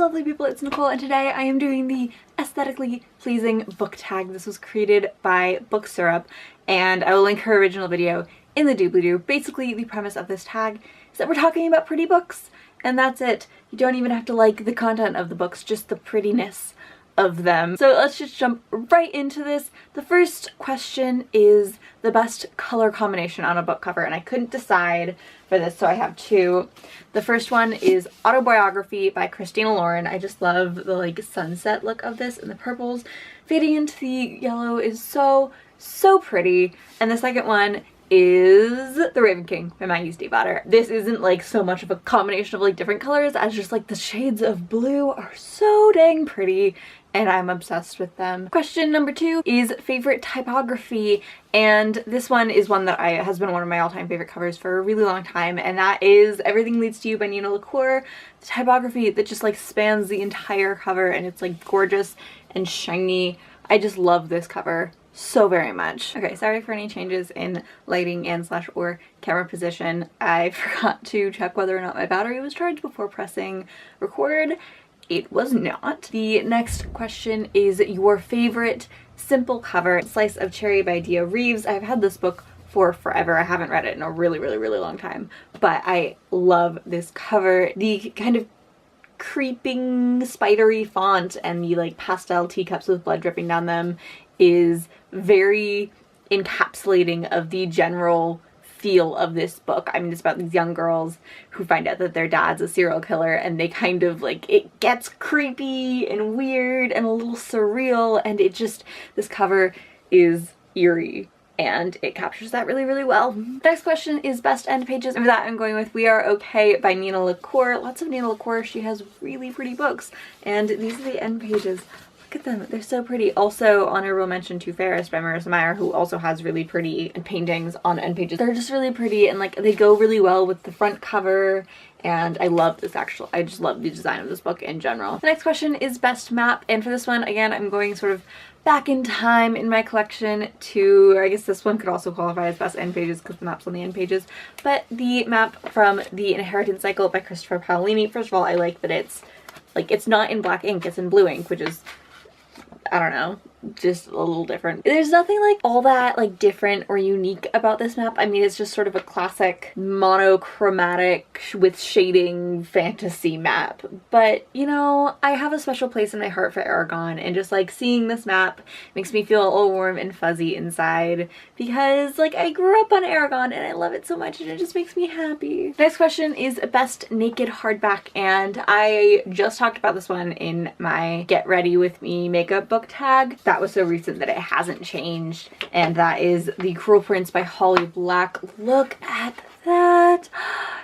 lovely people, it's Nicole, and today I am doing the aesthetically pleasing book tag. This was created by Book Syrup, and I will link her original video in the doobly-doo. Basically, the premise of this tag is that we're talking about pretty books, and that's it. You don't even have to like the content of the books, just the prettiness of them. So let's just jump right into this. The first question is the best color combination on a book cover, and I couldn't decide for this, so I have two. The first one is Autobiography by Christina Lauren. I just love the like sunset look of this, and the purples fading into the yellow is so pretty. And the second one is The Raven King by Maggie Stiefvater. This isn't like so much of a combination of like different colors as just like the shades of blue are so dang pretty, and I'm obsessed with them. Question number two is favorite typography, and this one is one that has been one of my all-time favorite covers for a really long time, and that is Everything Leads to You by Nina LaCour. The typography that just like spans the entire cover, and it's like gorgeous and shiny. I just love this cover so very much. Okay, sorry for any changes in lighting and / or camera position. I forgot to check whether or not my battery was charged before pressing record. It was not. The next question is your favorite simple cover. Slice of Cherry by Dia Reeves. I've had this book for forever. I haven't read it in a really long time, but I love this cover. The kind of creeping spidery font and the like pastel teacups with blood dripping down them is very encapsulating of the general feel of this book. I mean, it's about these young girls who find out that their dad's a serial killer, and they kind of like, it gets creepy and weird and a little surreal, and it just, this cover is eerie and it captures that really well. Next question is best end pages, and for that I'm going with We Are Okay by Nina LaCour. Lots of Nina LaCour. She has really pretty books, and these are the end pages. Look at them, they're so pretty. Also, honorable mention to Ferris by Marissa Meyer, who also has really pretty paintings on end pages. They're just really pretty, and like they go really well with the front cover, and I love this I just love the design of this book in general. The next question is best map, and for this one, again, I'm going sort of back in time in my collection to, I guess this one could also qualify as best end pages because the map's on the end pages, but the map from The Inheritance Cycle by Christopher Paolini. First of all, I like that it's not in black ink, it's in blue ink, which is, I don't know, just a little different. There's nothing like all that like different or unique about this map. I mean, it's just sort of a classic monochromatic with shading fantasy map. But, you know, I have a special place in my heart for Aragon, and just like seeing this map makes me feel all warm and fuzzy inside because like I grew up on Aragon and I love it so much, and it just makes me happy. Next question is best naked hardback, and I just talked about this one in my Get Ready With Me makeup book tag. That was so recent that it hasn't changed, and that is The Cruel Prince by Holly Black. Look at that!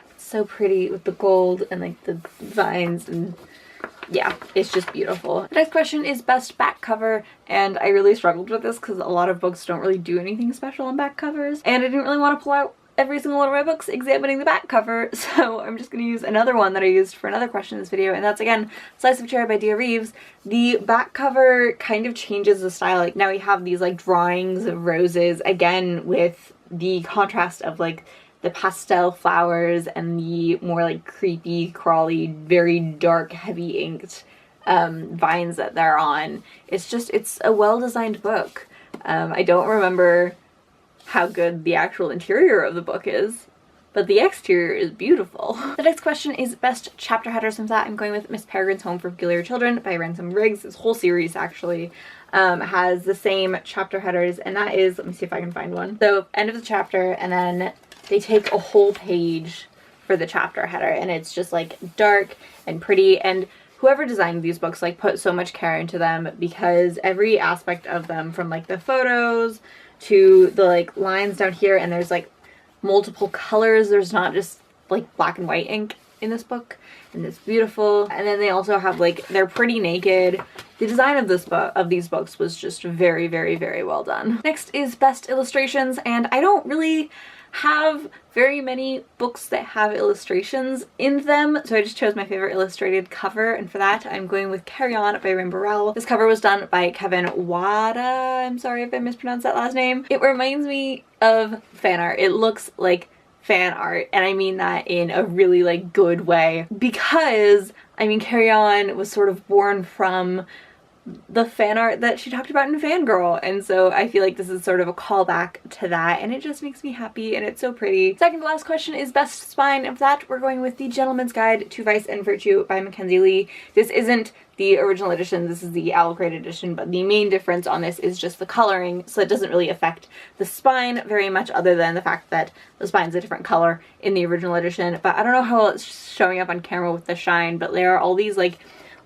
It's so pretty with the gold and like the vines, and yeah, it's just beautiful. The next question is best back cover, and I really struggled with this because a lot of books don't really do anything special on back covers, and I didn't really want to pull out every single one of my books examining the back cover, so I'm just going to use another one that I used for another question in this video, and that's again Slice of Cherry by Dia Reeves. The back cover kind of changes the style. Like now we have these like drawings of roses, again with the contrast of like the pastel flowers and the more like creepy, crawly, very dark, heavy inked vines that they're on. It's a well-designed book. I don't remember how good the actual interior of the book is, but the exterior is beautiful. The next question is best chapter headers, and that I'm going with Miss Peregrine's Home for Peculiar Children by Ransom Riggs. This whole series actually has the same chapter headers, and that is, let me see if I can find one. So end of the chapter, and then they take a whole page for the chapter header, and it's just like dark and pretty, and whoever designed these books like put so much care into them because every aspect of them, from like the photos to the like lines down here, and there's like multiple colors. There's not just like black and white ink in this book, and it's beautiful. And then they also have like, they're pretty naked. The design of these books was just very well done. Next is best illustrations, and I don't really have very many books that have illustrations in them, so I just chose my favorite illustrated cover, and for that I'm going with Carry On by Rim Burrell. This cover was done by Kevin Wada. I'm sorry if I mispronounced that last name. It reminds me of fan art. It looks like fan art, and I mean that in a really like good way, because I mean, Carry On was sort of born from the fan art that she talked about in Fangirl, and so I feel like this is sort of a callback to that, and it just makes me happy, and it's so pretty. Second to last question is best spine. Of that, we're going with The Gentleman's Guide to Vice and Virtue by Mackenzie Lee. This isn't the original edition, this is the Alucard edition, but the main difference on this is just the coloring, so it doesn't really affect the spine very much, other than the fact that the spine's a different color in the original edition. But I don't know how well it's showing up on camera with the shine, but there are all these like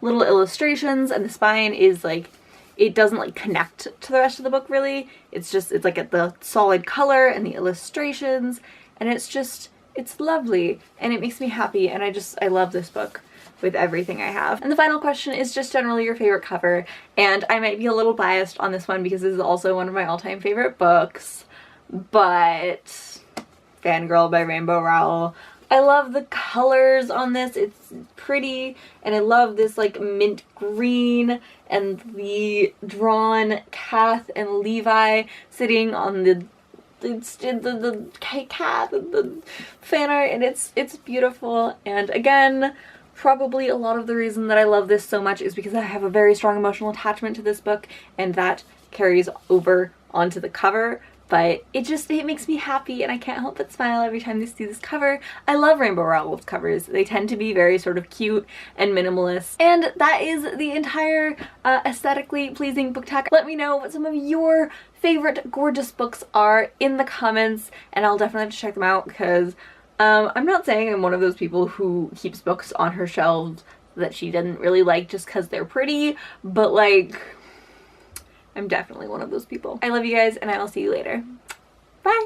little illustrations, and the spine is like, it doesn't like connect to the rest of the book really. It's like at the solid color and the illustrations, and it's lovely, and it makes me happy, and I love this book with everything I have. And the final question is just generally your favorite cover, and I might be a little biased on this one because this is also one of my all-time favorite books, but Fangirl by Rainbow Rowell. I love the colors on this, it's pretty, and I love this like mint green and the drawn Kath and Levi sitting on the Kath and the fan art, and it's beautiful. And again, probably a lot of the reason that I love this so much is because I have a very strong emotional attachment to this book, and that carries over onto the cover. But it makes me happy, and I can't help but smile every time I see this cover. I love Rainbow Rowell's covers. They tend to be very sort of cute and minimalist. And that is the entire aesthetically pleasing book tag. Let me know what some of your favorite gorgeous books are in the comments, and I'll definitely have to check them out, because I'm not saying I'm one of those people who keeps books on her shelves that she didn't really like just because they're pretty, but like, I'm definitely one of those people. I love you guys, and I will see you later. Bye!